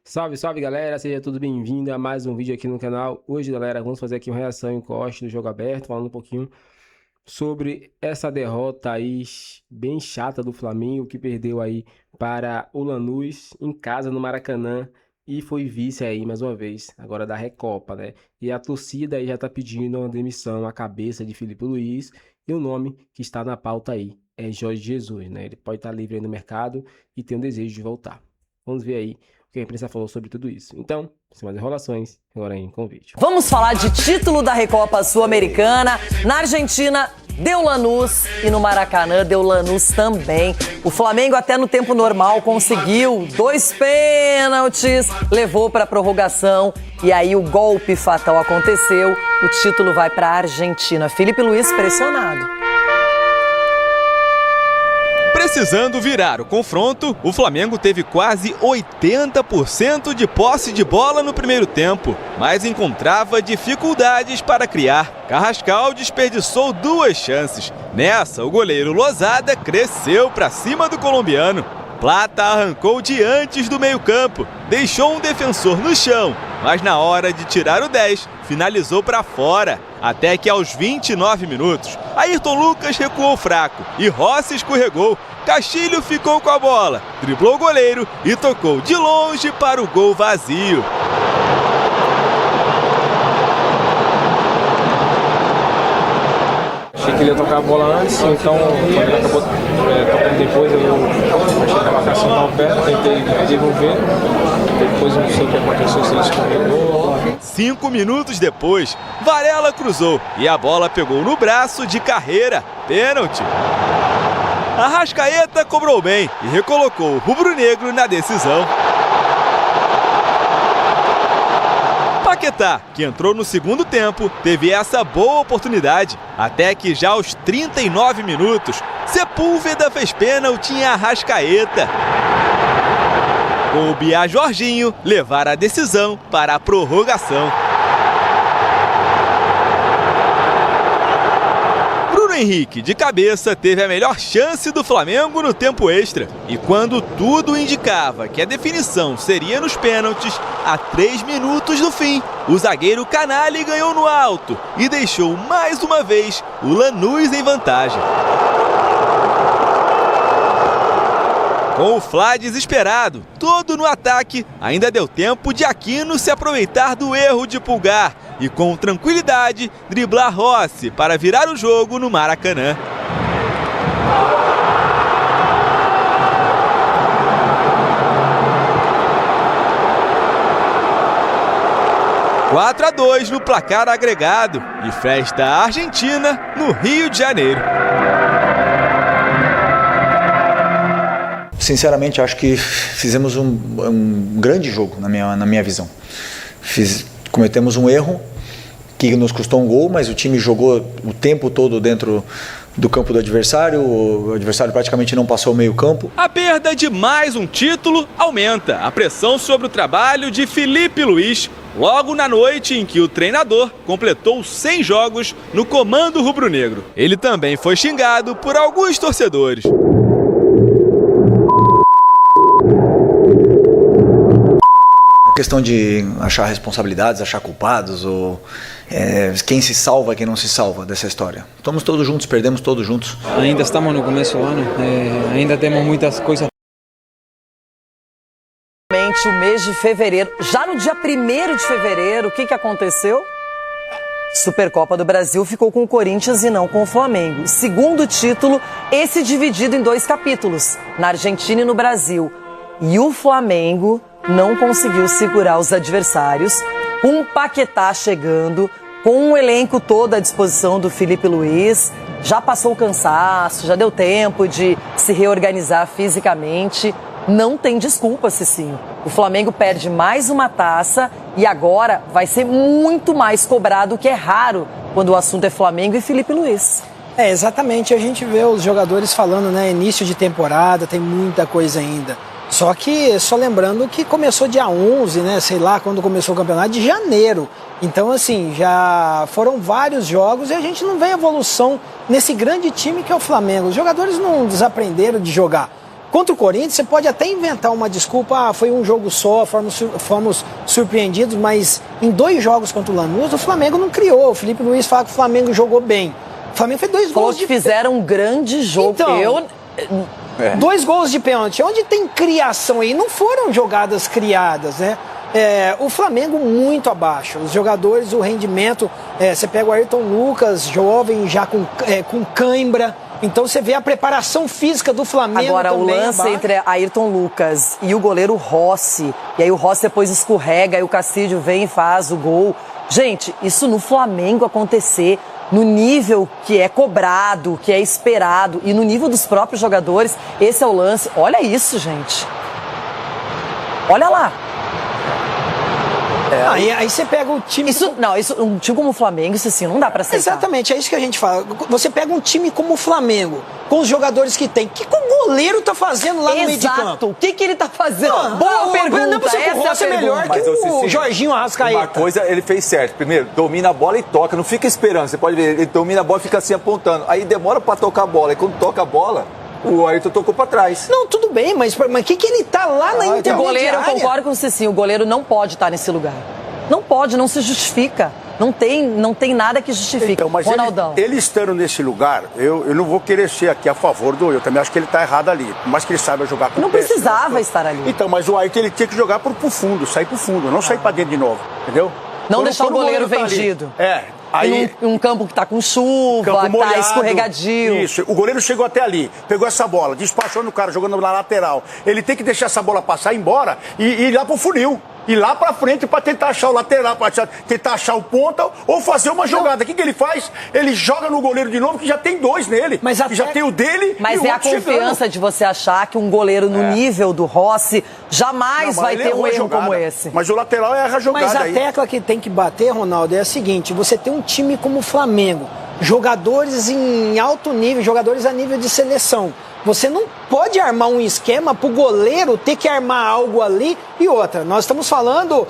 Salve, salve galera, seja tudo bem-vindo a mais um vídeo aqui no canal. Hoje, galera, vamos fazer aqui uma reação em corte do jogo aberto, falando um pouquinho sobre essa derrota aí bem chata do Flamengo, que perdeu aí para o Lanús em casa no Maracanã e foi vice aí mais uma vez, agora da Recopa, né? E a torcida aí já tá pedindo uma demissão à cabeça de Filipe Luís e o nome que está na pauta aí é Jorge Jesus, né? Ele pode estar livre aí no mercado e tem o desejo de voltar. Vamos ver aí o que a imprensa falou sobre tudo isso. Então, sem mais enrolações, agora em com o vídeo. Vamos falar de título da Recopa Sul-Americana. Na Argentina, deu Lanús e no Maracanã deu Lanús também. O Flamengo até no tempo normal conseguiu 2 pênaltis, levou para prorrogação e aí o golpe fatal aconteceu. O título vai para a Argentina. Filipe Luís pressionado. Precisando virar o confronto, o Flamengo teve quase 80% de posse de bola no primeiro tempo, mas encontrava dificuldades para criar. Carrascal desperdiçou 2 chances. Nessa, o goleiro Losada cresceu para cima do colombiano. Plata arrancou de antes do meio-campo, deixou um defensor no chão, mas na hora de tirar o 10, finalizou para fora. Até que aos 29 minutos, Ayrton Lucas recuou fraco e Rossi escorregou. Castilho ficou com a bola, driblou o goleiro e tocou de longe para o gol vazio. Achei que ele ia tocar a bola antes, então quando ele acabou tocando depois, eu achei que a marcação estava perto, tentei devolver, depois eu não sei o que aconteceu, se ele escorregou. 5 minutos depois, Varela cruzou e a bola pegou no braço de Carreira. Pênalti. Arrascaeta cobrou bem e recolocou o rubro-negro na decisão. Paquetá, que entrou no segundo tempo, teve essa boa oportunidade, até que já aos 39 minutos, Sepúlveda fez pênalti em Arrascaeta. Coube a Jorginho levar a decisão para a prorrogação. Henrique, de cabeça, teve a melhor chance do Flamengo no tempo extra. E quando tudo indicava que a definição seria nos pênaltis, a 3 minutos do fim, o zagueiro Canali ganhou no alto e deixou mais uma vez o Lanús em vantagem. Com o Fla desesperado, todo no ataque, ainda deu tempo de Aquino se aproveitar do erro de Pulgar e com tranquilidade driblar Rossi para virar o jogo no Maracanã. (4 a 2) no placar agregado e festa argentina no Rio de Janeiro. Sinceramente, acho que fizemos um grande jogo, na minha visão. Cometemos um erro que nos custou um gol, mas o time jogou o tempo todo dentro do campo do adversário. O adversário praticamente não passou o meio-campo. A perda de mais um título aumenta a pressão sobre o trabalho de Filipe Luís, logo na noite em que o treinador completou 100 jogos no comando rubro-negro. Ele também foi xingado por alguns torcedores. Questão de achar responsabilidades, achar culpados, ou quem se salva, quem não se salva dessa história. Estamos todos juntos, perdemos todos juntos. Ainda estamos no começo do ano, ainda temos muitas coisas. O mês de fevereiro, já no dia 1º de fevereiro, o que aconteceu? Supercopa do Brasil ficou com o Corinthians e não com o Flamengo. Segundo título, esse dividido em 2 capítulos, na Argentina e no Brasil. E o Flamengo não conseguiu segurar os adversários, com o Paquetá chegando, com o elenco todo à disposição do Filipe Luís, já passou o cansaço, já deu tempo de se reorganizar fisicamente. Não tem desculpa, Cicinho. O Flamengo perde mais uma taça e agora vai ser muito mais cobrado, o que é raro quando o assunto é Flamengo e Filipe Luís. Exatamente. A gente vê os jogadores falando, né, início de temporada, tem muita coisa ainda. Só que, só lembrando que começou dia 11, né, sei lá, quando começou o campeonato, de janeiro. Então, assim, já foram vários jogos e a gente não vê evolução nesse grande time que é o Flamengo. Os jogadores não desaprenderam de jogar. Contra o Corinthians, você pode até inventar uma desculpa, foi um jogo só, fomos surpreendidos, mas em 2 jogos contra o Lanús, o Flamengo não criou. O Felipe Luiz fala que o Flamengo jogou bem. O Flamengo fez 2 Falou gols que fizeram um grande jogo. Então, 2 gols de pênalti. Onde tem criação aí? Não foram jogadas criadas, né? O Flamengo muito abaixo. Os jogadores, o rendimento, você pega o Ayrton Lucas, jovem, já com cãibra. Então você vê a preparação física do Flamengo. Agora, também o lance abaixo. entre Ayrton Lucas e o goleiro Rossi, e aí o Rossi depois escorrega, e o Castilho vem e faz o gol. Gente, isso no Flamengo acontecer, no nível que é cobrado, que é esperado, e no nível dos próprios jogadores, esse é o lance. Olha isso, gente. Olha lá. Aí você pega o time... Um time como o Flamengo, isso assim, não dá pra aceitar. Exatamente, é isso que a gente fala. Você pega um time como o Flamengo, com os jogadores que tem. O que o goleiro tá fazendo lá no meio de campo? Exato. O que ele tá fazendo? Boa pergunta. Não, você Essa o Rossi é melhor que o Jorginho Arrascaeta. Uma coisa ele fez certo. Primeiro, domina a bola e toca. Não fica esperando. Você pode ver, ele domina a bola e fica assim apontando. Aí demora pra tocar a bola. E quando toca a bola, o Ayrton tocou pra trás. Não, tudo bem, mas o que ele tá lá na intermediária? O goleiro, eu concordo com o Cicinho, o goleiro não pode estar nesse lugar. Não pode, não se justifica. Não tem nada que justifique. Então, mas Ronaldão. ele estando nesse lugar, eu não vou querer ser aqui a favor do... Eu também acho que ele está errado ali. Por mais que ele saiba jogar com o Não pé, precisava estar ali. Então, mas o Ayrton ele tinha que jogar pro fundo, sair pro fundo, não sair para dentro de novo, entendeu? Não deixar o goleiro tá ali, vendido. Aí, um campo que tá com chuva, campo molhado, tá escorregadio. Isso, o goleiro chegou até ali, pegou essa bola, despachou no cara, jogando na lateral. Ele tem que deixar essa bola passar, ir embora e ir lá pro funil. Ir lá pra frente pra tentar achar o lateral, pra tentar achar o ponta ou fazer uma jogada. O que ele faz? Ele joga no goleiro de novo, que já tem 2 nele. Mas que já tem o dele Mas e o é a outro confiança chegando. de você achar que um goleiro no nível do Rossi jamais vai ter um erro como esse. Mas o lateral erra a jogada. Mas a aí. tecla que tem que bater, Ronaldo, é a seguinte: você tem um time como o Flamengo, jogadores em alto nível, jogadores a nível de seleção. Você não pode armar um esquema pro goleiro ter que armar algo ali. E outra, nós estamos falando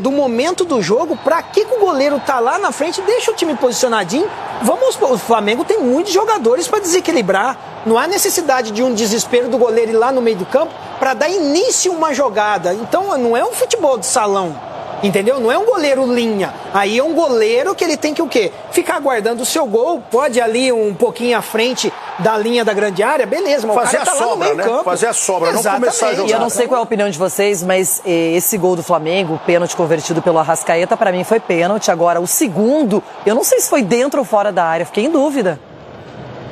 do momento do jogo. Pra que o goleiro tá lá na frente? Deixa o time posicionadinho. O Flamengo tem muitos jogadores para desequilibrar. Não há necessidade de um desespero do goleiro ir lá no meio do campo para dar início a uma jogada. Então não é um futebol de salão. Entendeu? Não é um goleiro linha. Aí é um goleiro que ele tem que o quê? Ficar aguardando o seu gol. Pode ali um pouquinho à frente da linha da grande área, beleza. Mas fazer o cara a tá lá no sobra, meio né? campo. Fazer a sobra, não começar a jogar. E eu não sei qual é a opinião de vocês, mas esse gol do Flamengo, o pênalti convertido pelo Arrascaeta, pra mim foi pênalti. Agora, o segundo, eu não sei se foi dentro ou fora da área, fiquei em dúvida.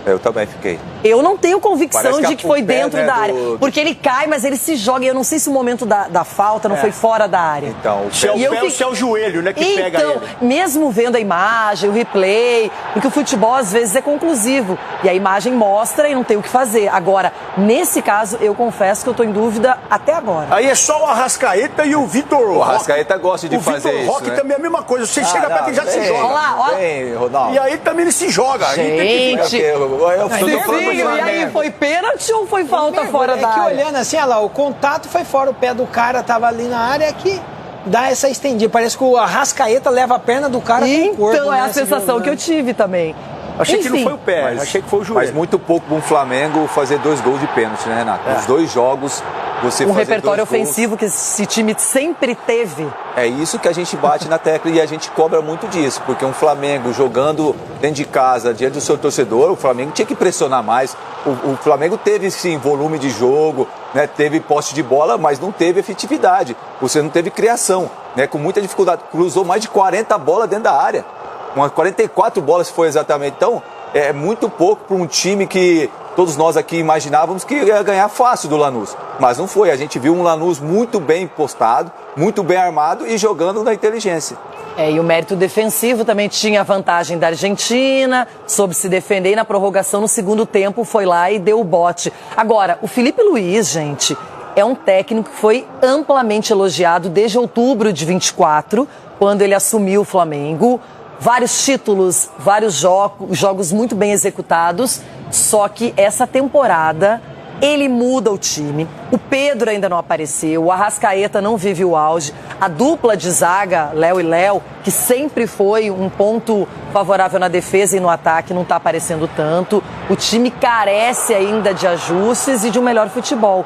Eu também fiquei. Eu não tenho convicção de que foi dentro da área. do... Porque ele cai, mas ele se joga. E eu não sei se o momento da falta não foi fora da área. Então, Se é o pé ou se é o joelho, né, que pega ele. Mesmo vendo a imagem, o replay, porque o futebol às vezes é conclusivo. E a imagem mostra e não tem o que fazer. Agora, nesse caso, eu confesso que eu tô em dúvida até agora. Aí é só o Arrascaeta e o Vitor Roque. O Arrascaeta gosta de fazer isso, isso, O Vitor Roque né? também é a mesma coisa. Você chega perto e já se joga. Olha lá, olha. Bem, Ronaldo. E aí também ele se joga. Gente. E aí, foi pênalti ou foi falta fora da que área? olhando assim, olha lá, o contato foi fora, o pé do cara tava ali na área que dá essa estendida. Parece que o Arrascaeta leva a perna do cara com o corpo. Então, é a né, sensação que eu tive também. Achei que não Enfim. foi o pé, achei que foi o joelho. Mas muito pouco para um Flamengo fazer 2 gols de pênalti, né, Renato? Nos 2 jogos, você Um fazer repertório 2 gols. ofensivo que esse time sempre teve. É isso que a gente bate na tecla e a gente cobra muito disso, porque um Flamengo jogando dentro de casa, diante do seu torcedor, o Flamengo tinha que pressionar mais. O Flamengo teve, sim, volume de jogo, né, teve posse de bola, mas não teve efetividade. Você não teve criação, né, com muita dificuldade. Cruzou mais de 40 bolas dentro da área. Umas 44 bolas foi exatamente. Então, é muito pouco para um time que todos nós aqui imaginávamos que ia ganhar fácil do Lanús. Mas não foi. A gente viu um Lanús muito bem postado, muito bem armado e jogando na inteligência. E o mérito defensivo também tinha a vantagem da Argentina, soube se defender e na prorrogação no segundo tempo foi lá e deu o bote. Agora, o Felipe Luiz, gente, é um técnico que foi amplamente elogiado desde outubro de 24, quando ele assumiu o Flamengo. Vários títulos, vários jogos muito bem executados, só que essa temporada ele muda o time. O Pedro ainda não apareceu, o Arrascaeta não vive o auge. A dupla de zaga, Léo e Léo, que sempre foi um ponto favorável na defesa e no ataque, não está aparecendo tanto. O time carece ainda de ajustes e de um melhor futebol.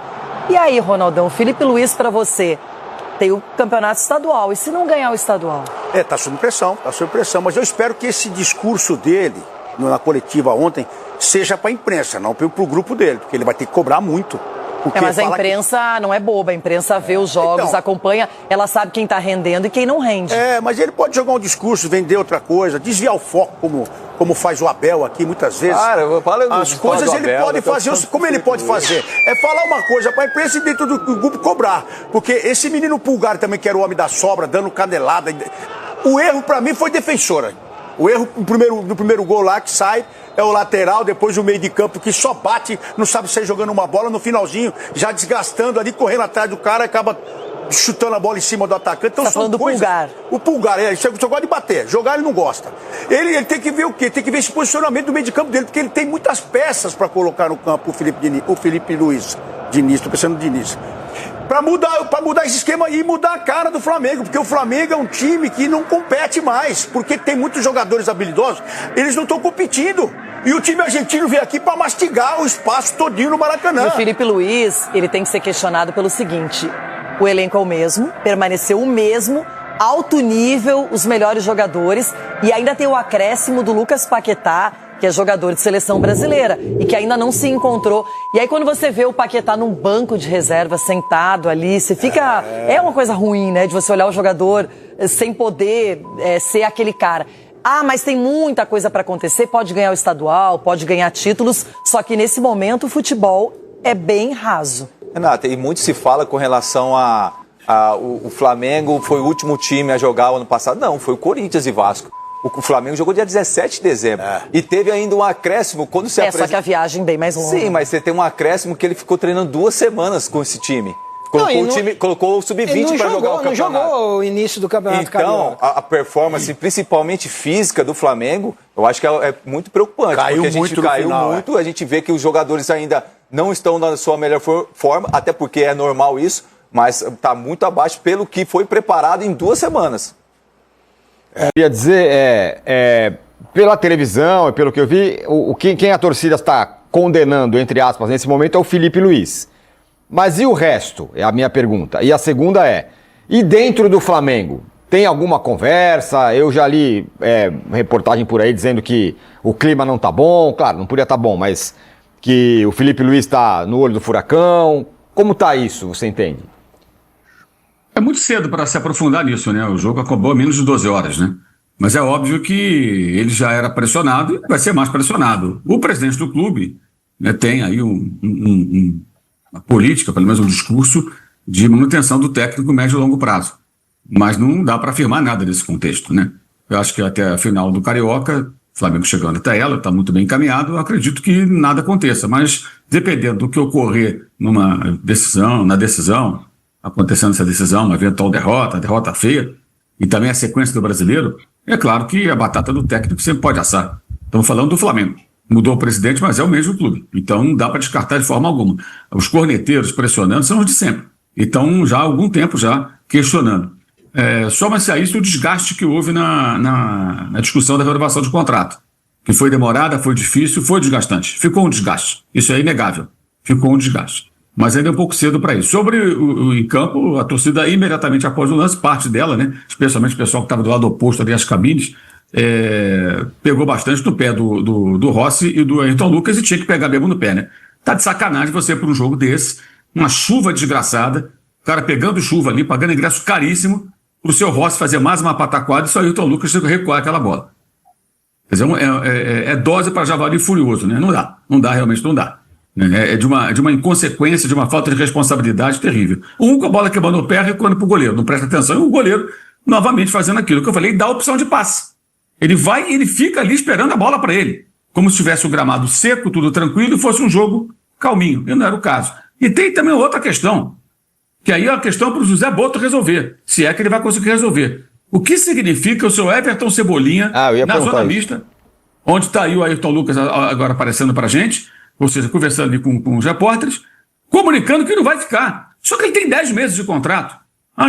E aí, Ronaldão, Felipe Luiz, para você, tem o campeonato estadual. E se não ganhar o estadual? Tá sob pressão, mas eu espero que esse discurso dele, na coletiva ontem, seja para a imprensa, não para o grupo dele, porque ele vai ter que cobrar muito. Mas a imprensa não é boba, a imprensa vê os jogos, então, acompanha, ela sabe quem está rendendo e quem não rende. Mas ele pode jogar um discurso, vender outra coisa, desviar o foco, como faz o Abel aqui muitas vezes. Cara, as coisas ele pode fazer, como ele pode fazer? É falar uma coisa para a imprensa e dentro do grupo cobrar. Porque esse menino Pulgar também, que era o homem da sobra, dando canelada. O erro para mim foi defensora. O erro no primeiro gol lá que sai é o lateral, depois o meio de campo que só bate, não sabe sair jogando uma bola, no finalzinho já desgastando ali, correndo atrás do cara, acaba chutando a bola em cima do atacante. Então tá falando do Pulgar. O Pulgar, ele só gosta de bater, jogar ele não gosta. Ele tem que ver o quê? Tem que ver esse posicionamento do meio de campo dele, porque ele tem muitas peças para colocar no campo, o Felipe Luiz. Diniz, tô pensando no Diniz. Para mudar esse esquema e mudar a cara do Flamengo, porque o Flamengo é um time que não compete mais, porque tem muitos jogadores habilidosos, eles não estão competindo. E o time argentino veio aqui para mastigar o espaço todinho no Maracanã. E o Felipe Luiz, ele tem que ser questionado pelo seguinte: o elenco é o mesmo, permaneceu o mesmo, alto nível, os melhores jogadores, e ainda tem o acréscimo do Lucas Paquetá, que é jogador de seleção brasileira e que ainda não se encontrou. E aí quando você vê o Paquetá num banco de reserva, sentado ali, você fica... É uma coisa ruim, né? De você olhar o jogador sem poder ser aquele cara. Mas tem muita coisa para acontecer, pode ganhar o estadual, pode ganhar títulos, só que nesse momento o futebol é bem raso. Renata, e muito se fala com relação o Flamengo foi o último time a jogar o ano passado. Não, foi o Corinthians e Vasco. O Flamengo jogou dia 17 de dezembro. E teve ainda um acréscimo quando se só que a viagem bem mais longa. Sim, mas você tem um acréscimo que ele ficou treinando 2 semanas com esse time. Colocou o Sub-20 para jogar o campeonato. Não jogou o início do campeonato carioca. Então, a performance, principalmente física do Flamengo, eu acho que é muito preocupante. Caiu muito. A gente vê que os jogadores ainda não estão na sua melhor forma, até porque é normal isso, mas está muito abaixo pelo que foi preparado em 2 semanas. Queria dizer, pela televisão e pelo que eu vi, quem a torcida está condenando, entre aspas, nesse momento é o Felipe Luiz. Mas e o resto? É a minha pergunta. E a segunda e dentro do Flamengo? Tem alguma conversa? Eu já li reportagem por aí dizendo que o clima não tá bom. Claro, não podia estar bom, mas que o Felipe Luiz está no olho do furacão. Como tá isso, você entende? É muito cedo para se aprofundar nisso, né? O jogo acabou a menos de 12 horas, né? Mas é óbvio que ele já era pressionado e vai ser mais pressionado. O presidente do clube, né, tem aí uma política, pelo menos um discurso de manutenção do técnico médio e longo prazo. Mas não dá para afirmar nada nesse contexto, né? Eu acho que até a final do Carioca, o Flamengo chegando até ela, está muito bem encaminhado, eu acredito que nada aconteça. Mas dependendo do que ocorrer na decisão, acontecendo essa decisão, uma eventual derrota feia, e também a sequência do brasileiro, é claro que a batata do técnico sempre pode assar. Estamos falando do Flamengo. Mudou o presidente, mas é o mesmo clube. Então não dá para descartar de forma alguma. Os corneteiros pressionando são os de sempre. Então já há algum tempo já questionando. Soma-se a isso o desgaste que houve na discussão da renovação de contrato. Que foi demorada, foi difícil, foi desgastante. Ficou um desgaste. Isso é inegável. Ficou um desgaste. Mas ainda é um pouco cedo para isso. Sobre o em campo, a torcida imediatamente após o lance, parte dela, né, especialmente o pessoal que estava do lado oposto ali às cabines, pegou bastante no pé do Rossi e do Ayrton Lucas e tinha que pegar mesmo no pé, né? Tá de sacanagem você para um jogo desse, uma chuva desgraçada, o cara pegando chuva ali, pagando ingresso caríssimo, pro seu Rossi fazer mais uma pataquada e só o Ayrton Lucas recuar aquela bola. Quer dizer, é dose para javali furioso, né? Não dá, realmente não dá. É de uma inconsequência, de uma falta de responsabilidade terrível. Com a bola quebrando o pé, recuando pro goleiro, não presta atenção, e o goleiro novamente fazendo aquilo que eu falei, dá a opção de passe. Ele vai e ele fica ali esperando a bola para ele. Como se tivesse o gramado seco, tudo tranquilo, e fosse um jogo calminho. E não era o caso. E tem também outra questão, que aí é a questão para o José Boto resolver, se é que ele vai conseguir resolver. O que significa o seu Everton Cebolinha na zona mista, onde está aí o Ayrton Lucas agora aparecendo para a gente, ou seja, conversando ali com os repórteres, comunicando que não vai ficar. Só que ele tem 10 meses de contrato.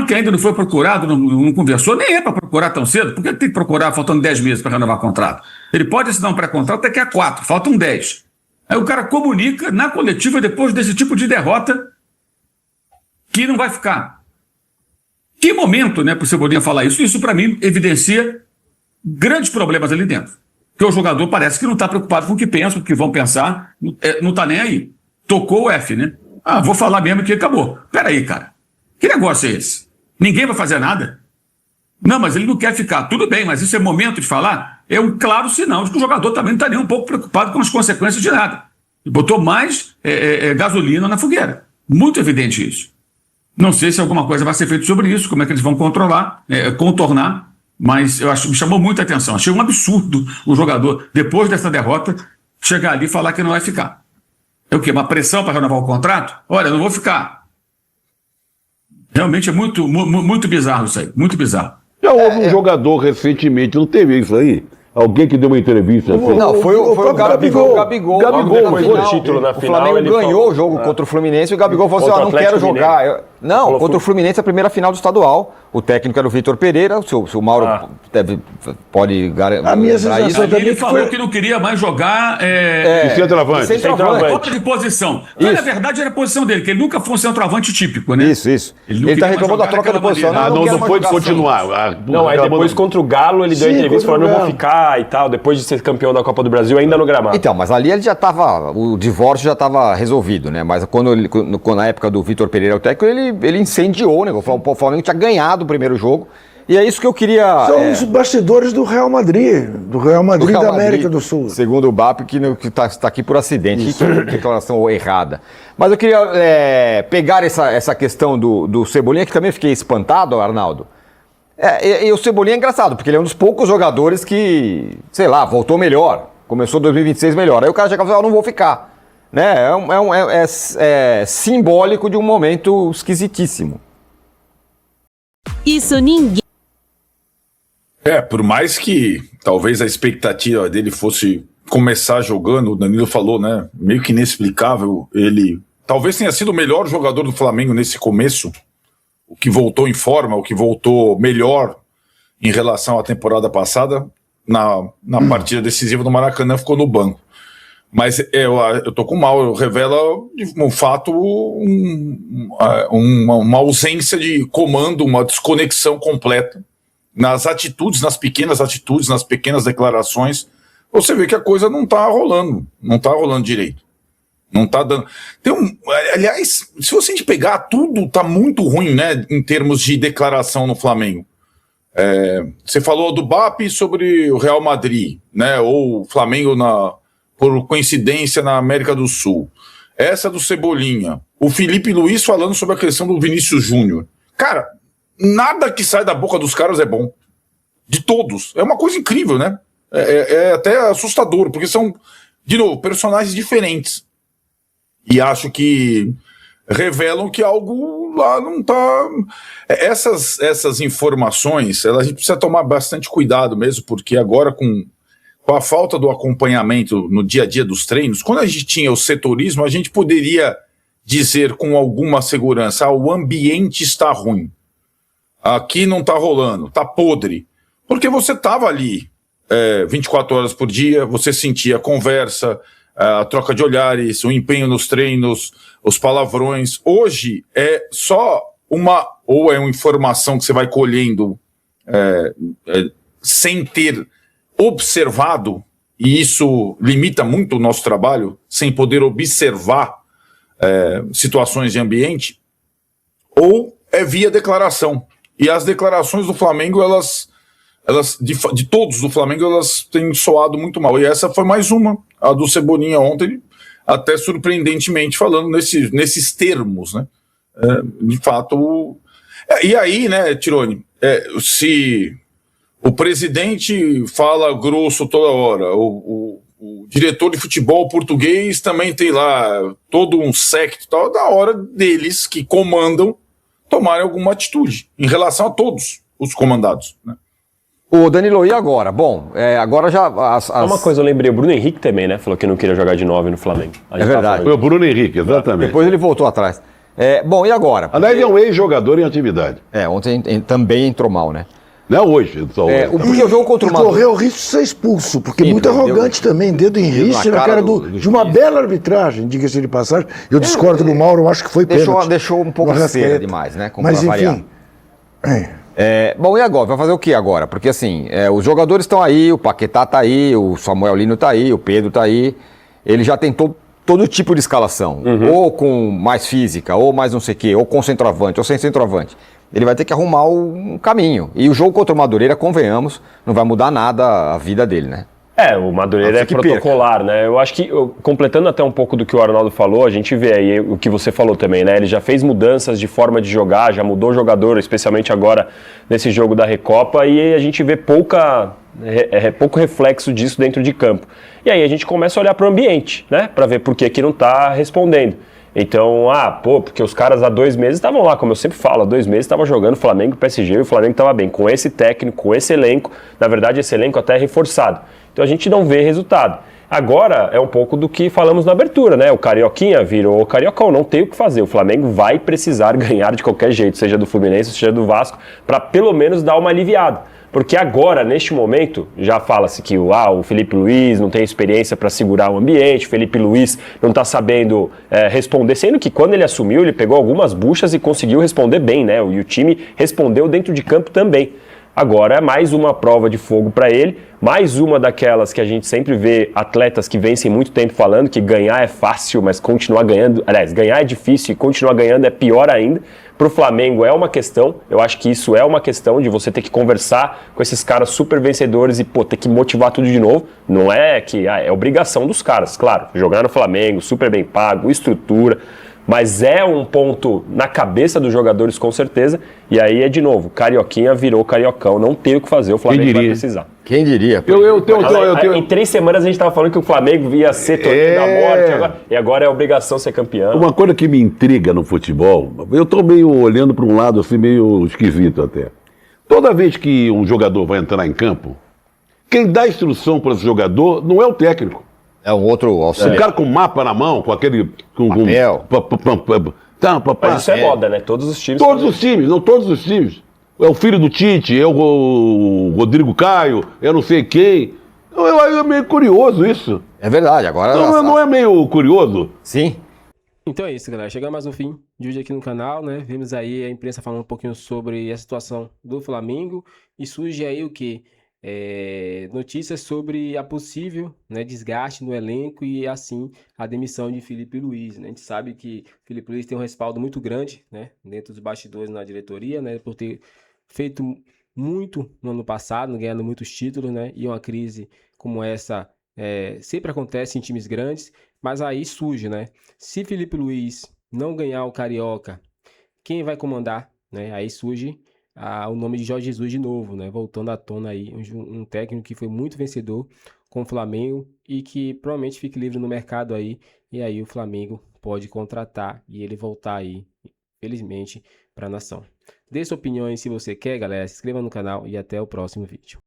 Que ainda não foi procurado, não conversou, nem é para procurar tão cedo. Por que tem que procurar faltando 10 meses para renovar contrato? Ele pode assinar um pré-contrato daqui a 4, faltam 10. Aí o cara comunica na coletiva, depois desse tipo de derrota, que não vai ficar. Que momento, né, para o Cebolinha falar isso? Isso, para mim, evidencia grandes problemas ali dentro. Porque o jogador parece que não está preocupado com o que pensa, o que vão pensar, não está nem aí. Tocou o F, né? Vou falar mesmo que acabou. Peraí, cara. Que negócio é esse? Ninguém vai fazer nada? Não, mas ele não quer ficar. Tudo bem, mas isso é momento de falar? É um claro sinal de que o jogador também não está nem um pouco preocupado com as consequências de nada. Ele botou mais gasolina na fogueira. Muito evidente isso. Não sei se alguma coisa vai ser feita sobre isso, como é que eles vão contornar, mas me chamou muita atenção. Achei um absurdo o jogador, depois dessa derrota, chegar ali e falar que não vai ficar. É o quê? Uma pressão para renovar o contrato? Olha, não vou ficar. Realmente é muito bizarro isso aí, muito bizarro. Já houve um jogador recentemente, não teve isso aí? Alguém que deu uma entrevista assim? Não, foi o Gabigol. Gabigol foi o título na final. O Flamengo ganhou o jogo contra o Fluminense e o Gabigol falou assim, não quero jogar. Não, contra o Fluminense, a primeira final do estadual. O técnico era o Vitor Pereira, o Mauro pode garantir. A minha sensação também ele falou que não queria mais jogar centroavante. Outra de posição. Mas, na verdade, era a posição dele, que ele nunca foi um centroavante típico, né? Isso. Ele tá reclamando da troca de posição. Não pode continuar. Não, aí depois contra o Galo, ele deu entrevista falando, não vou ficar e tal, depois de ser campeão da Copa do Brasil, ainda no gramado. Então, mas ali ele já estava, o divórcio já estava resolvido, né? Mas quando na época do Vitor Pereira, o técnico, ele incendiou, né? O Flamengo tinha ganhado o primeiro jogo. E é isso que eu queria... São os bastidores do Real Madrid da América do Sul. Segundo o BAP, que está aqui por acidente, que declaração errada. Mas eu queria pegar essa questão do Cebolinha, que também fiquei espantado, Arnaldo. E o Cebolinha é engraçado, porque ele é um dos poucos jogadores que, sei lá, voltou melhor. Começou 2026 melhor. Aí o cara chega e fala, não vou ficar. Né? É simbólico de um momento esquisitíssimo. Isso ninguém... Por mais que talvez a expectativa dele fosse começar jogando, o Danilo falou, né? Meio que inexplicável. Ele talvez tenha sido o melhor jogador do Flamengo nesse começo. O que voltou em forma, o que voltou melhor em relação à temporada passada, na partida decisiva do Maracanã, ficou no banco. Mas eu tô com mal, revela um fato, uma ausência de comando, uma desconexão completa nas atitudes, nas pequenas atitudes, nas pequenas declarações. Você vê que a coisa não tá rolando direito. Não tá dando. Aliás, se você pegar, tudo tá muito ruim, né, em termos de declaração no Flamengo. Você falou do BAP sobre o Real Madrid, né, ou o Flamengo por coincidência na América do Sul. Essa do Cebolinha. O Felipe Luiz falando sobre a questão do Vinícius Júnior. Cara, nada que sai da boca dos caras é bom. De todos. É uma coisa incrível, né? É até assustador, porque são, de novo, personagens diferentes. E acho que revelam que algo lá não tá... Essas informações, a gente precisa tomar bastante cuidado mesmo, porque agora com a falta do acompanhamento no dia a dia dos treinos, quando a gente tinha o setorismo, a gente poderia dizer com alguma segurança, o ambiente está ruim. Aqui não está rolando, está podre. Porque você estava ali 24 horas por dia, você sentia a conversa, a troca de olhares, o empenho nos treinos, os palavrões. Hoje é só uma informação que você vai colhendo sem ter observado, e isso limita muito o nosso trabalho, sem poder observar situações de ambiente, ou é via declaração. E as declarações do Flamengo, elas de todos do Flamengo, elas têm soado muito mal. E essa foi mais uma, a do Cebolinha ontem, até surpreendentemente falando nesses termos, né? De fato. E aí, né, Tirone, se o presidente fala grosso toda hora, o diretor de futebol português também tem lá todo um séquito, tal, da hora deles que comandam tomarem alguma atitude em relação a todos os comandados, né? Ô, Danilo, e agora? Bom, agora já... Uma coisa, eu lembrei, o Bruno Henrique também, né? Falou que não queria jogar de 9 no Flamengo. É verdade. Foi o Bruno Henrique, exatamente. Depois ele voltou atrás. Bom, e agora? Aliás, ele é um ex-jogador em atividade. Ontem também entrou mal, né? Não hoje, só hoje. Porque o jogo contra o Madureira... correu o risco de ser expulso, porque muito arrogante também, dedo em risco na cara de uma bela arbitragem, diga-se de passagem. Eu discordo do Mauro, eu acho que foi pênalti. Deixou um pouco cera demais, né? Como mas enfim... É. Bom, e agora? Vai fazer o que agora? Porque assim, os jogadores estão aí, o Paquetá tá aí, o Samuel Lino tá aí, o Pedro tá aí. Ele já tentou todo tipo de escalação, ou com mais física, ou mais não sei o quê, ou com centroavante, ou sem centroavante. Ele vai ter que arrumar um caminho. E o jogo contra o Madureira, convenhamos, não vai mudar nada a vida dele, né? O Madureira é protocolar, né? Eu acho que, completando até um pouco do que o Arnaldo falou, a gente vê aí o que você falou também, né? Ele já fez mudanças de forma de jogar, já mudou o jogador, especialmente agora nesse jogo da Recopa, e a gente vê pouco reflexo disso dentro de campo. E aí a gente começa a olhar para o ambiente, né? Para ver por que não está respondendo. Então, porque os caras há 2 meses estavam lá, como eu sempre falo, há 2 meses estavam jogando Flamengo e PSG, e o Flamengo estava bem, com esse técnico, com esse elenco, na verdade esse elenco até é reforçado. Então a gente não vê resultado. Agora é um pouco do que falamos na abertura, né? O Carioquinha virou o Cariocão, não tem o que fazer. O Flamengo vai precisar ganhar de qualquer jeito, seja do Fluminense, seja do Vasco, para pelo menos dar uma aliviada. Porque agora, neste momento, já fala-se que o Felipe Luiz não tem experiência para segurar o ambiente, o Felipe Luiz não está sabendo responder, sendo que quando ele assumiu, ele pegou algumas buchas e conseguiu responder bem, né? E o time respondeu dentro de campo também. Agora é mais uma prova de fogo para ele, mais uma daquelas que a gente sempre vê atletas que vencem muito tempo falando que ganhar é fácil, mas continuar ganhando, aliás, ganhar é difícil e continuar ganhando é pior ainda. Para o Flamengo é uma questão, eu acho que isso é uma questão de você ter que conversar com esses caras super vencedores e ter que motivar tudo de novo. Não é que é obrigação dos caras, claro, jogar no Flamengo, super bem pago, estrutura, mas é um ponto na cabeça dos jogadores com certeza, e aí de novo, Carioquinha virou Cariocão, não tem o que fazer, o Flamengo vai precisar. Quem diria? Em 3 semanas a gente estava falando que o Flamengo ia ser torneio da morte, e agora é obrigação ser campeão. Uma coisa que me intriga no futebol, eu estou meio olhando para um lado assim, meio esquisito até. Toda vez que um jogador vai entrar em campo, quem dá instrução para esse jogador não é o técnico. É um outro auxiliar. O cara com mapa na mão, com aquele... Papel. Mas isso é moda, né? Todos os times... Todos os times. É o filho do Tite, é o Rodrigo Caio, é não sei quem. É meio curioso isso. É verdade, agora... Não é meio curioso? Sim. Então é isso, galera. Chegamos mais no fim de hoje aqui no canal, né? Vimos aí a imprensa falando um pouquinho sobre a situação do Flamengo. E surge aí o quê? Notícias sobre a possível, né, desgaste no elenco e assim a demissão de Felipe Luiz, né? A gente sabe que Felipe Luiz tem um respaldo muito grande, né, dentro dos bastidores na diretoria, né, por ter feito muito no ano passado, ganhando muitos títulos, né, e uma crise como essa sempre acontece em times grandes, mas aí surge, né, se Felipe Luiz não ganhar o Carioca, quem vai comandar, né? Aí surge o nome de Jorge Jesus de novo, né? Voltando à tona aí, um técnico que foi muito vencedor com o Flamengo e que provavelmente fique livre no mercado aí, e aí o Flamengo pode contratar e ele voltar aí, felizmente, para a nação. Dê sua opinião aí se você quer, galera, se inscreva no canal e até o próximo vídeo.